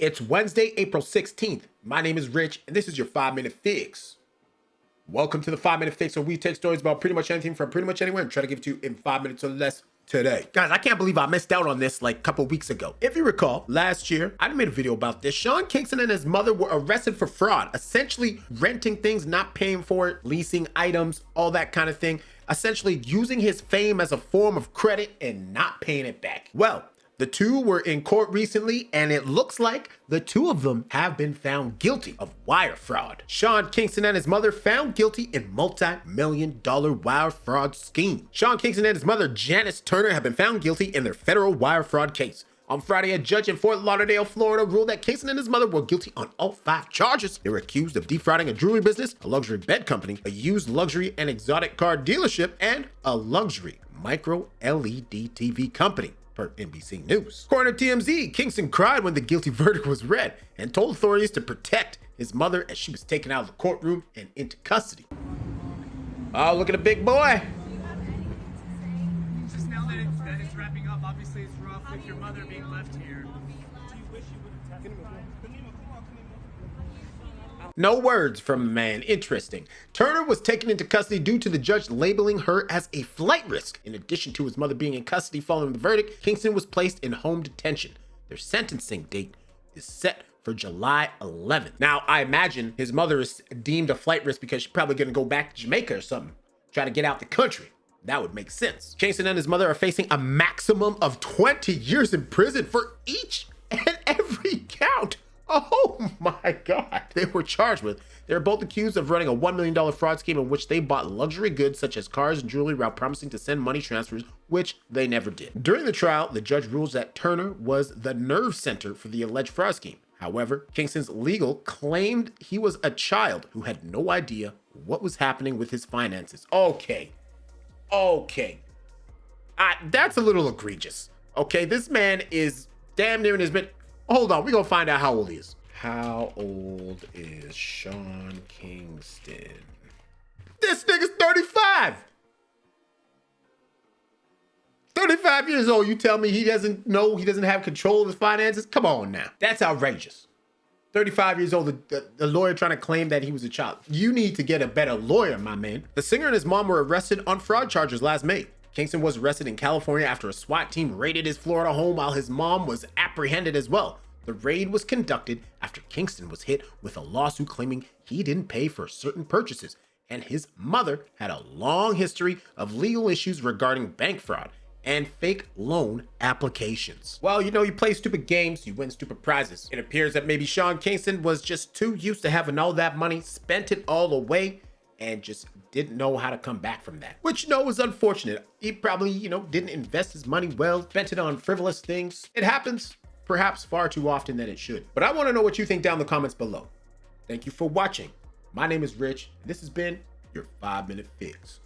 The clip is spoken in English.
It's Wednesday, April 16th. My name is Rich, and this is your 5-Minute Fix. Welcome to the 5-Minute Fix, where we take stories about pretty much anything from pretty much anywhere and try to give it to you in 5 minutes or less today. Guys, I can't believe I missed out on this like a couple weeks ago. If you recall, last year, I made a video about this. Sean Kingston and his mother were arrested for fraud, essentially renting things, not paying for it, leasing items, all that kind of thing, essentially using his fame as a form of credit and not paying it back. Well, the two were in court recently, and it looks like the two of them have been found guilty of wire fraud. Sean Kingston and his mother found guilty in multi-million-dollar wire fraud scheme. Sean Kingston and his mother, Janice Turner, have been found guilty in their federal wire fraud case. On Friday, a judge in Fort Lauderdale, Florida, ruled that Kingston and his mother were guilty on all 5 charges. They were accused of defrauding a jewelry business, a luxury bed company, a used luxury and exotic car dealership, and a luxury micro-LED TV company, per NBC News. According to TMZ, Kingston cried when the guilty verdict was read and told authorities to protect his mother as she was taken out of the courtroom and into custody. Oh, look at the big boy. Just now that it's wrapping up, obviously it's rough with your mother being left here. Do you wish you would have tested? No words from the man. Interesting. Turner was taken into custody due to the judge labeling her as a flight risk. In addition to his mother being in custody following the verdict, Kingston was placed in home detention. Their sentencing date is set for July 11th. Now, I imagine his mother is deemed a flight risk because she's probably going to go back to Jamaica or something, try to get out the country. That would make sense. Kingston and his mother are facing a maximum of 20 years in prison for each and every count. Oh my God. They were charged with. They were both accused of running a $1 million fraud scheme in which they bought luxury goods such as cars and jewelry while promising to send money transfers, which they never did. During the trial, the judge rules that Turner was the nerve center for the alleged fraud scheme. However, Kingston's legal claimed he was a child who had no idea what was happening with his finances. Okay. That's a little egregious. Okay, this man is damn near in his mid. Hold on, we're gonna find out how old he is. How old is Sean Kingston? This nigga's 35. 35 years old. You tell me he doesn't know, he doesn't have control of his finances? Come on now. That's outrageous. 35 years old, the lawyer trying to claim that he was a child. You need to get a better lawyer, my man. The singer and his mom were arrested on fraud charges last May. Kingston was arrested in California after a SWAT team raided his Florida home while his mom was apprehended as well. The raid was conducted after Kingston was hit with a lawsuit claiming he didn't pay for certain purchases, and his mother had a long history of legal issues regarding bank fraud and fake loan applications. Well, you know, you play stupid games, you win stupid prizes. It appears that maybe Sean Kingston was just too used to having all that money, spent it all away, and just didn't know how to come back from that. Which, is unfortunate. He probably, didn't invest his money well, spent it on frivolous things. It happens, perhaps far too often than it should. But I want to know what you think down in the comments below. Thank you for watching. My name is Rich, and this has been your 5-Minute Fix.